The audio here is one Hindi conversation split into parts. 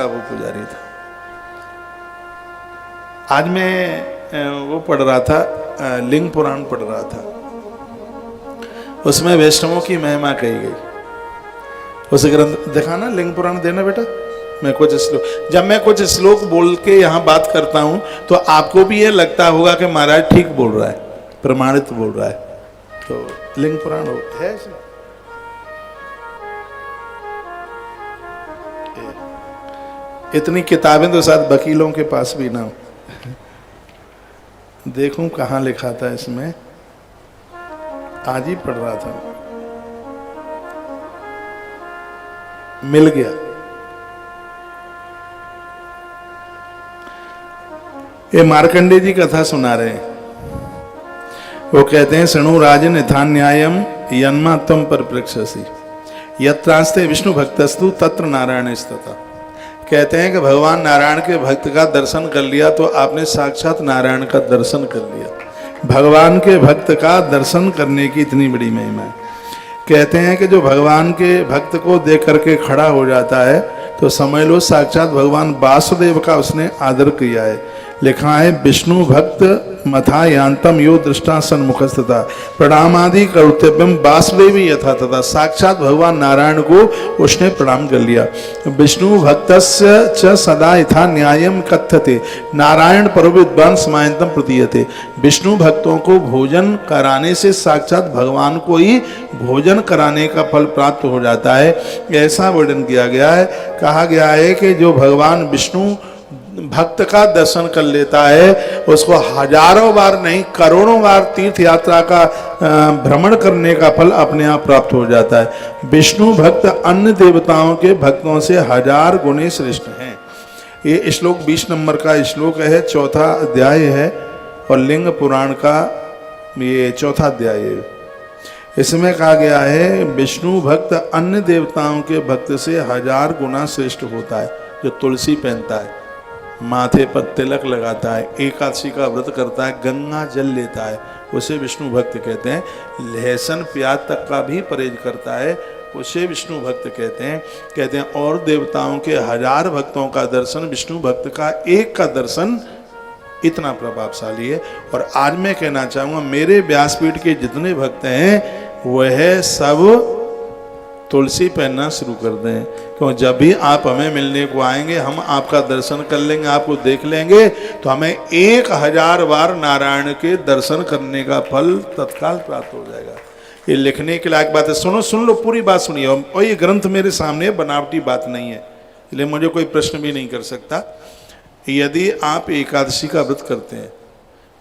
का वो पुजारी था। आज मैं वो पढ़ रहा था, लिंग पुराण पढ़ रहा था, उसमें वैष्णवों की महिमा कही गई। उस ग्रंथ दिखाना, लिंग पुराण देना बेटा। मैं कुछ श्लोक, जब मैं कुछ श्लोक बोल के यहाँ बात करता हूँ तो आपको भी ये लगता होगा कि महाराज ठीक बोल रहा है, प्रमाणित बोल रहा है। तो लिंग पुराण है इसमें। इतनी किताबें तो शायद वकीलों के पास भी ना हो। देखूं कहाँ लिखा था इसमें, आज ही पढ़ रहा था, मिल गया। ये मार्कंडे जी कथा सुना रहे हैं। वो कहते हैं, शृणु राजन यथा न्यायम यन्मा त्वं परिपृक्षसि यत्रास्ते विष्णु भक्तस्तु तत्र नारायण स्तता। कहते हैं कि भगवान नारायण के भक्त का दर्शन कर लिया तो आपने साक्षात नारायण का दर्शन कर लिया। भगवान के भक्त का दर्शन करने की इतनी बड़ी महिमा है। कहते हैं कि जो भगवान के भक्त को देख करके खड़ा हो जाता है तो समझ लो साक्षात भगवान वासुदेव का उसने आदर किया है। लिखा है, विष्णु भक्त मथा यांतम यो दृष्टा सन्मुखस्तथा प्रणामादि कर्तव्यम वासुदेवी यथा तथा। साक्षात भगवान नारायण को उसने प्रणाम कर लिया। विष्णु भक्तस्य च सदा यथा न्यायम कथ्यते नारायण परो विद्वान समायंतम प्रतीयते। विष्णु भक्तों को भोजन कराने से साक्षात भगवान को ही भोजन कराने का फल प्राप्त हो जाता है, ऐसा वर्णन किया गया है। कहा गया है कि जो भगवान विष्णु भक्त का दर्शन कर लेता है उसको हजारों बार नहीं करोड़ों बार तीर्थ यात्रा का भ्रमण करने का फल अपने आप प्राप्त हो जाता है। विष्णु भक्त अन्य देवताओं के भक्तों से 1000 गुणे श्रेष्ठ हैं। ये श्लोक 20 नंबर का श्लोक है, 4था अध्याय है और लिंग पुराण का ये 4था अध्याय है। इसमें कहा गया है, विष्णु भक्त अन्य देवताओं के भक्त से 1000 गुना श्रेष्ठ होता है। जो तुलसी पहनता है, माथे पर तिलक लगाता है, एकादशी का व्रत करता है, गंगा जल लेता है, उसे विष्णु भक्त कहते हैं। लहसुन प्याज तक का भी परहेज करता है, उसे विष्णु भक्त कहते हैं। कहते हैं और देवताओं के 1000 भक्तों का दर्शन, विष्णु भक्त का एक का दर्शन इतना प्रभावशाली है। और आज मैं कहना चाहूँगा, मेरे व्यासपीठ के जितने भक्त हैं वह सब तुलसी पहनना शुरू कर दें, क्यों जब भी आप हमें मिलने को आएंगे, हम आपका दर्शन कर लेंगे, आपको देख लेंगे तो हमें 1000 बार नारायण के दर्शन करने का फल तत्काल प्राप्त हो जाएगा। ये लिखने के लायक बात है। सुन लो, पूरी बात सुनिए। और ये ग्रंथ मेरे सामने, बनावटी बात नहीं है, इसलिए मुझे कोई प्रश्न भी नहीं कर सकता। यदि आप एकादशी का व्रत करते हैं,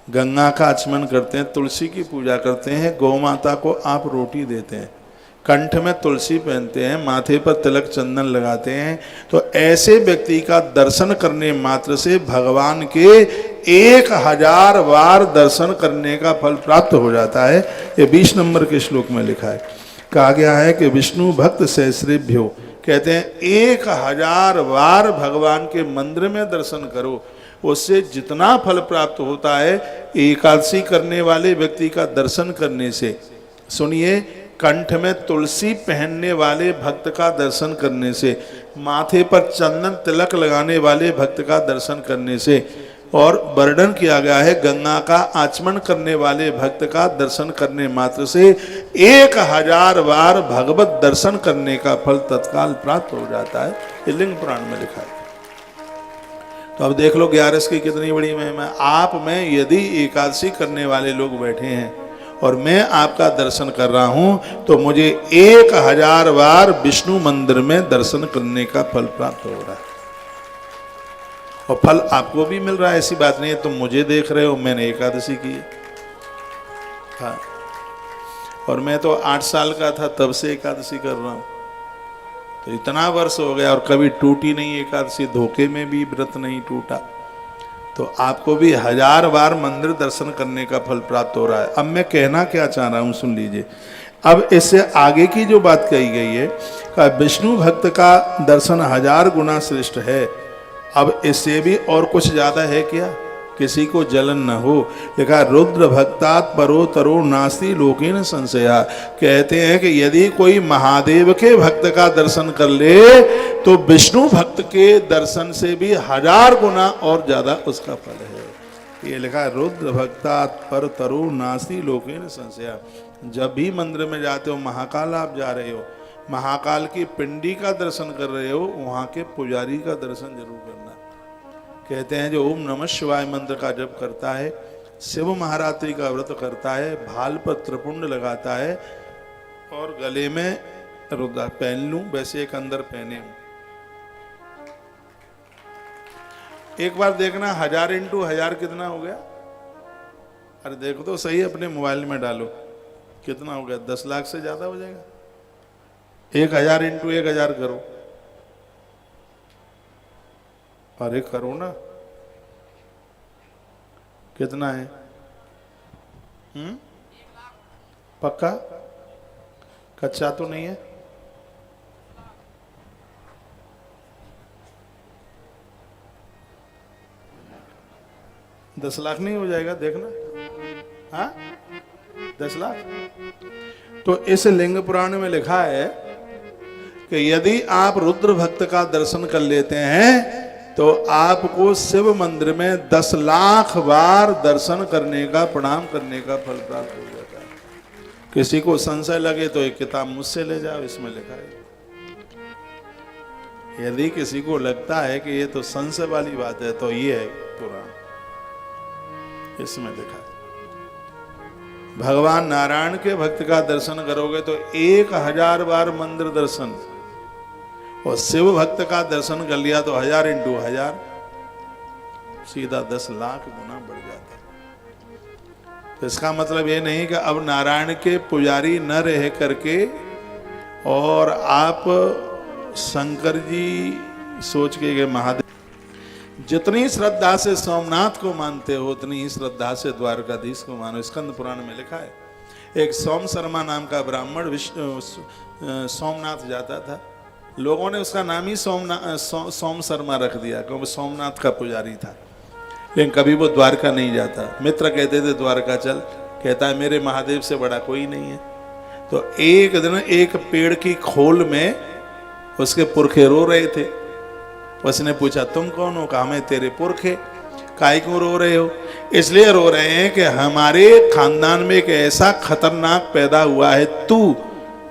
गंगा का आचमन करते हैं, तुलसी की पूजा करते हैं, गौ माता को आप रोटी देते हैं, कंठ में तुलसी पहनते हैं, माथे पर तिलक चंदन लगाते हैं, तो ऐसे व्यक्ति का दर्शन करने मात्र से भगवान के 1000 बार दर्शन करने का फल प्राप्त हो जाता है। ये 20 नंबर के श्लोक में लिखा है। कहा गया है कि विष्णु भक्त सहस्रेभ्यो, कहते हैं 1000 बार भगवान के मंदिर में दर्शन करो, उससे जितना फल प्राप्त होता है एकादशी करने वाले व्यक्ति का दर्शन करने से। सुनिए, कंठ में तुलसी पहनने वाले भक्त का दर्शन करने से, माथे पर चंदन तिलक लगाने वाले भक्त का दर्शन करने से, और वर्णन किया गया है गंगा का आचमन करने वाले भक्त का दर्शन करने मात्र से 1000 बार भगवत दर्शन करने का फल तत्काल प्राप्त हो जाता है। ये लिंग पुराण में लिखा है। तो अब देख लो 11 की कितनी बड़ी महिमा है। आप में यदि एकादशी करने वाले लोग बैठे हैं और मैं आपका दर्शन कर रहा हूं तो मुझे 1000 बार विष्णु मंदिर में दर्शन करने का फल प्राप्त हो रहा है। और फल आपको भी मिल रहा है, ऐसी बात नहीं है तुम मुझे देख रहे हो, मैंने एकादशी की है। हाँ, और मैं तो 8 साल का था तब से एकादशी कर रहा हूं, तो इतना वर्ष हो गया और कभी टूटी नहीं एकादशी, धोखे में भी व्रत नहीं टूटा। तो आपको भी 1000 बार मंदिर दर्शन करने का फल प्राप्त हो रहा है। अब मैं कहना क्या चाह रहा हूं, सुन लीजिए। अब इससे आगे की जो बात कही गई है कि विष्णु भक्त का दर्शन 1000 गुना श्रेष्ठ है। अब इससे भी और कुछ ज्यादा है क्या? किसी को जलन न हो। लिखा रुद्र भक्तात परो तरो नास्ति लोकेन संशया। कहते हैं कि यदि कोई महादेव के भक्त का दर्शन कर ले तो विष्णु भक्त के दर्शन से भी 1000 गुना और ज्यादा उसका फल है। ये लिखा है रुद्र भक्तात पर तरो नास्ति लोकेन संशया। जब भी मंदिर में जाते हो, महाकाल आप जा रहे हो, महाकाल की पिंडी का दर्शन कर रहे हो, वहां के पुजारी का दर्शन जरूर करना। कहते हैं जो ओम नमः शिवाय मंत्र का जप करता है, शिव महारात्रि का व्रत करता है, भाल पर त्रिपुंड लगाता है और गले में रुद्र पहन लूं, वैसे एक अंदर पहने हूं। एक बार देखना 1000 इंटू 1000 कितना हो गया। अरे देखो तो सही, अपने मोबाइल में डालो कितना हो गया। 10 लाख से ज्यादा हो जाएगा। 1000 इंटू 1000 करो। अरे करो ना, कितना है? पक्का? कच्चा तो नहीं है? $10 लाख नहीं हो जाएगा? देखना। हाँ, 10 लाख। तो इस लिंग पुराण में लिखा है कि यदि आप रुद्र भक्त का दर्शन कर लेते हैं तो आपको शिव मंदिर में 10 लाख बार दर्शन करने का, प्रणाम करने का फल प्राप्त हो जाता है। किसी को संशय लगे तो एक किताब मुझसे ले जाओ, इसमें लिखा है। यदि किसी को लगता है कि ये तो संशय वाली बात है तो ये है पुराण, इसमें लिखा है। भगवान नारायण के भक्त का दर्शन करोगे तो 1000 बार मंदिर दर्शन, और शिव भक्त का दर्शन कर लिया तो 1000 इंटू 1000 सीधा 10 लाख गुना बढ़ जाता है। तो इसका मतलब ये नहीं कि अब नारायण के पुजारी न रह करके और आप शंकर जी सोच के महादेव, जितनी श्रद्धा से सोमनाथ को मानते हो उतनी ही श्रद्धा से द्वारकाधीश को मानो। स्कंद पुराण में लिखा है, एक सोम शर्मा नाम का ब्राह्मण सोमनाथ जाता था। लोगों ने उसका नाम ही सोम शर्मा रख दिया क्योंकि सोमनाथ का पुजारी था, लेकिन कभी वो द्वारका नहीं जाता। मित्र कहते थे द्वारका चल, कहता है मेरे महादेव से बड़ा कोई नहीं है। तो एक दिन एक पेड़ की खोल में उसके पुरखे रो रहे थे। उसने पूछा तुम कौन हो? कहा मैं तेरे पुरखे। काहे क्यों रो रहे हो? इसलिए रो रहे हैं कि हमारे खानदान में एक ऐसा खतरनाक पैदा हुआ है तू,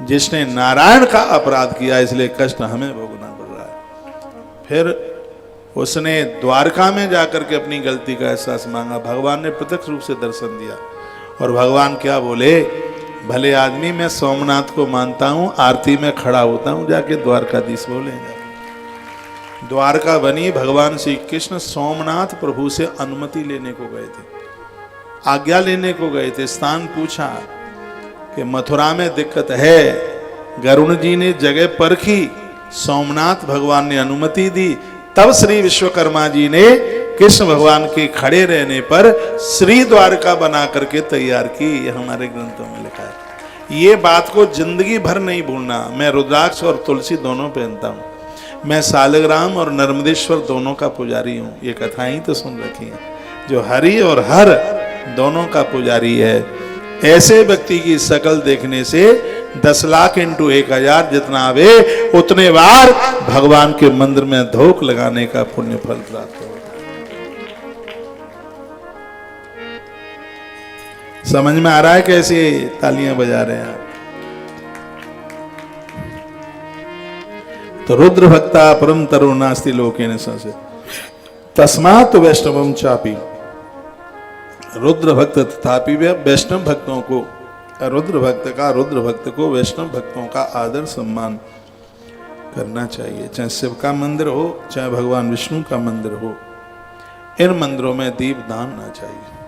जिसने नारायण का अपराध किया, इसलिए कष्ट हमें भोगना पड़ रहा है। फिर उसने द्वारका में जाकर के अपनी गलती का एहसास मांगा। भगवान ने प्रत्यक्ष रूप से दर्शन दिया और भगवान क्या बोले, भले आदमी मैं सोमनाथ को मानता हूं, आरती में खड़ा होता हूं, जाके द्वारकाधीश बोलेंगे। द्वारका बनी, भगवान श्री कृष्ण सोमनाथ प्रभु से अनुमति लेने को गए थे, आज्ञा लेने को गए थे। स्थान पूछा कि मथुरा में दिक्कत है, गरुण जी ने जगह परखी, सोमनाथ भगवान ने अनुमति दी, तब श्री विश्वकर्मा जी ने कृष्ण भगवान के खड़े रहने पर श्री द्वारका बना करके तैयार की। ये हमारे ग्रंथों में लिखा है। ये बात को जिंदगी भर नहीं भूलना। मैं रुद्राक्ष और तुलसी दोनों पहनता हूँ, मैं सालग्राम और नर्मदेश्वर दोनों का पुजारी हूँ। ये कथाएं तो सुन रखी हैं, जो हरि और हर दोनों का पुजारी है। ऐसे व्यक्ति की शकल देखने से 10 लाख इंटू 1000 जितना आवे उतने बार भगवान के मंदिर में धोख लगाने का पुण्य फल प्राप्त होगा। समझ में आ रहा है कैसे तालियां बजा रहे हैं आप? तो रुद्र भक्ता परम तरो नास्ति लोकेन संशय तस्मात् वैष्णवम चापि। रुद्र भक्त तथापि वे वैष्णव भक्तों को, रुद्र भक्त को वैष्णव भक्तों का आदर सम्मान करना चाहिए। चाहे शिव का मंदिर हो, चाहे भगवान विष्णु का मंदिर हो, इन मंदिरों में दीप दान ना चाहिए।